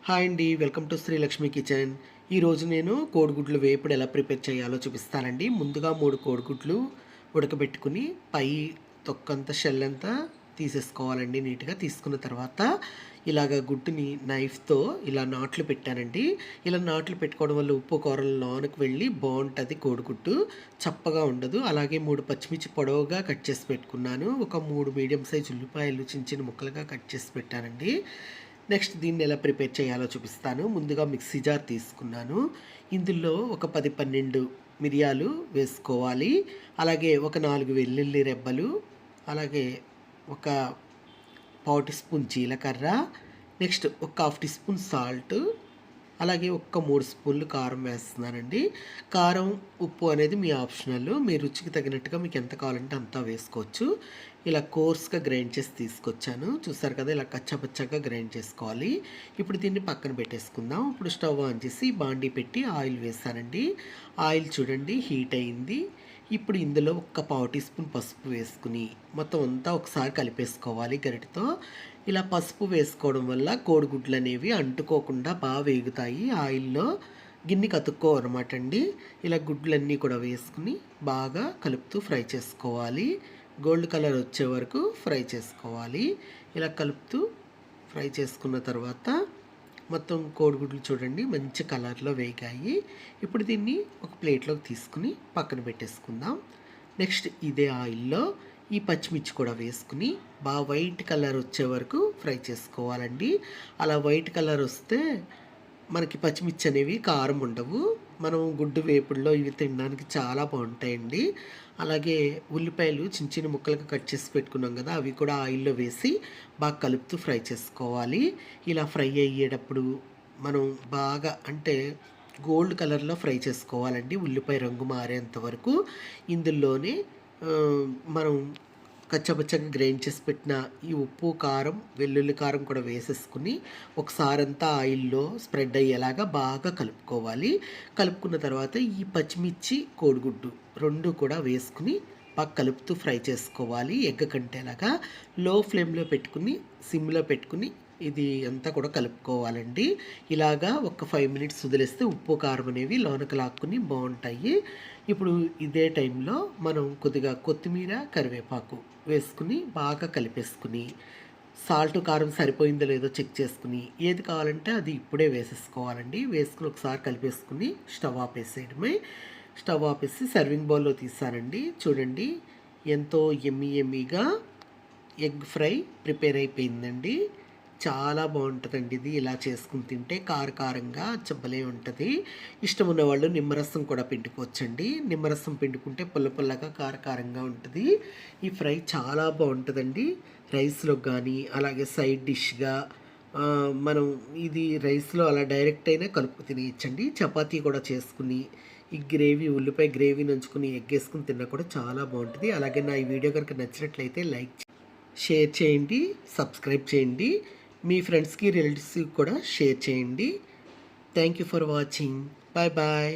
Hi అండి. Welcome to Srilakshmi kitchen. ఈరోజు నేను కోడిగుడ్లు వేపుడు ఎలా ప్రిపేర్ చేయాలో చూపిస్తానండి. ముందుగా 3 కోడిగుడ్లు ఉడకబెట్టుకుని పై తొక్కంతా షెల్ అంతా తీసేసుకోవాలండి నీట్‌గా. తీసుకున్న తర్వాత ఇలాగ గుడ్డుని నైఫ్‌తో ఇలా నాట్లు పెట్టానండి. ఇలా నాట్లు పెట్టుకోవడం వల్ల ఉప్పు, కారం లోనకి వెళ్ళి బావుంటది కోడిగుడ్డు. చప్పగా ఉండదు. అలాగే 3 పచ్చిమిర్చి పొడవుగా కట్ చేసి పెట్టుకున్నాను. ఒక 3 మీడియం సైజ్ ఉల్లిపాయలు చిన్న చిన్న ముక్కలుగా కట్ చేసి పెట్టానండి. నెక్స్ట్ దీన్ని ఎలా ప్రిపేర్ చేయాలో చూపిస్తాను. ముందుగా మిక్సీ జార్ తీసుకున్నాను. ఇందులో ఒక 10, 12 మిరియాలు వేసుకోవాలి. అలాగే ఒక 4 వెల్లుల్లి రెబ్బలు, అలాగే ఒక పావు టీ స్పూన్ జీలకర్ర, నెక్స్ట్ ఒక హాఫ్ టీ స్పూన్ సాల్ట్, అలాగే ఒక్క 3 స్పూన్లు కారం వేస్తున్నానండి. కారం, ఉప్పు అనేది మీ ఆప్షనల్. మీ రుచికి తగినట్టుగా మీకు ఎంత కావాలంటే అంత వేసుకోవచ్చు. ఇలా కోర్స్‌గా గ్రైండ్ చేసి తీసుకొచ్చాను. చూసారు కదా, ఇలా కచ్చాపచ్చాగా గ్రైండ్ చేసుకోవాలి. ఇప్పుడు దీన్ని పక్కన పెట్టేసుకుందాం. ఇప్పుడు స్టవ్ ఆన్ చేసి బాండీ పెట్టి ఆయిల్ వేసానండి. ఆయిల్ చూడండి హీట్ అయింది. ఇప్పుడు ఇందులో ఒక పావు టీ స్పూన్ పసుపు వేసుకుని మొత్తం అంతా ఒకసారి కలిపేసుకోవాలి గరిటెతో. ఇలా పసుపు వేసుకోవడం వల్ల కోడిగుడ్లు అనేవి అంటుకోకుండా బాగా వేగుతాయి ఆయిల్లో. గిన్నెకి అతుక్కోవన్నమాట అండి. ఇలా గుడ్లన్నీ కూడా వేసుకుని బాగా కలుపుతూ ఫ్రై చేసుకోవాలి. గోల్డ్ కలర్ వచ్చే వరకు ఫ్రై చేసుకోవాలి. ఇలా కలుపుతూ ఫ్రై చేసుకున్న తర్వాత మొత్తం కోడిగుడ్లు చూడండి మంచి కలర్లో వేగాయి. ఇప్పుడు దీన్ని ఒక ప్లేట్లోకి తీసుకుని పక్కన పెట్టేసుకుందాం. నెక్స్ట్ ఇదే ఆయిల్లో ఈ పచ్చిమిర్చి కూడా వేసుకుని బాగా వైట్ కలర్ వచ్చే వరకు ఫ్రై చేసుకోవాలండి. అలా వైట్ కలర్ వస్తే మనకి పచ్చిమిర్చి అనేవి కారం ఉండవు. మనం గుడ్డు వేపుడులో ఇవి తినడానికి చాలా బాగుంటాయండి. అలాగే ఉల్లిపాయలు చిన్న చిన్న ముక్కలుగా కట్ చేసి పెట్టుకున్నాం కదా, అవి కూడా ఆయిల్లో వేసి బాగా కలుపుతూ ఫ్రై చేసుకోవాలి. ఇలా ఫ్రై అయ్యేటప్పుడు మనం బాగా అంటే గోల్డ్ కలర్లో ఫ్రై చేసుకోవాలండి. ఉల్లిపాయ రంగు మారేంత వరకు ఇందులోనే మనం కచ్చపచ్చగా గ్రైండ్ చేసి పెట్టిన ఈ ఉప్పు, కారం, వెల్లుల్లి కారం కూడా వేసేసుకుని ఒకసారి అంతా ఆయిల్లో స్ప్రెడ్ అయ్యేలాగా బాగా కలుపుకోవాలి. కలుపుకున్న తర్వాత ఈ పచ్చిమిర్చి, కోడిగుడ్డు 2 కూడా వేసుకుని బాగా కలుపుతూ ఫ్రై చేసుకోవాలి. ఎగ్గ కంటేలాగా లో ఫ్లేమ్లో పెట్టుకుని సిమ్లో పెట్టుకుని ఇది అంతా కూడా కలుపుకోవాలండి. ఇలాగా ఒక 5 మినిట్స్ వదిలేస్తే ఉప్పు, కారం అనేవి లోనకి లాక్కుని బాగుంటాయి. ఇప్పుడు ఇదే టైంలో మనం కొద్దిగా కొత్తిమీర, కరివేపాకు వేసుకుని బాగా కలిపేసుకుని సాల్ట్, కారం సరిపోయిందో లేదో చెక్ చేసుకుని ఏది కావాలంటే అది ఇప్పుడే వేసేసుకోవాలండి. వేసుకుని ఒకసారి కలిపేసుకుని స్టవ్ ఆపేసేయడమే. స్టవ్ ఆపేసి సర్వింగ్ బౌల్లో తీసానండి. చూడండి ఎంతో ఎమ్మీగా ఎగ్ ఫ్రై ప్రిపేర్ అయిపోయిందండి. చాలా బాగుంటుందండి ఇది. ఇలా చేసుకుని తింటే కారంగా భలే ఉంటుంది. ఇష్టం ఉన్నవాళ్ళు నిమ్మరసం కూడా పిండుకోవచ్చండి. నిమ్మరసం పిండుకుంటే పుల్లగా కారంగా ఉంటుంది. ఈ ఫ్రై చాలా బాగుంటుందండి. రైస్లో కానీ అలాగే సైడ్ డిష్గా మనం ఇది రైస్లో అలా డైరెక్ట్ అయినా కలుపు తినేయచ్చండి. చపాతీ కూడా చేసుకుని ఈ గ్రేవీ, ఉల్లిపాయ గ్రేవీ నంచుకుని ఎగ్ వేసుకుని తిన్నా కూడా చాలా బాగుంటుంది. అలాగే నా ఈ వీడియో కనుక నచ్చినట్లయితే లైక్, షేర్ చేయండి, సబ్స్క్రైబ్ చేయండి. మీ ఫ్రెండ్స్కి, రిలేటివ్స్కి కూడా షేర్ చేయండి. Thank you for watching. Bye bye.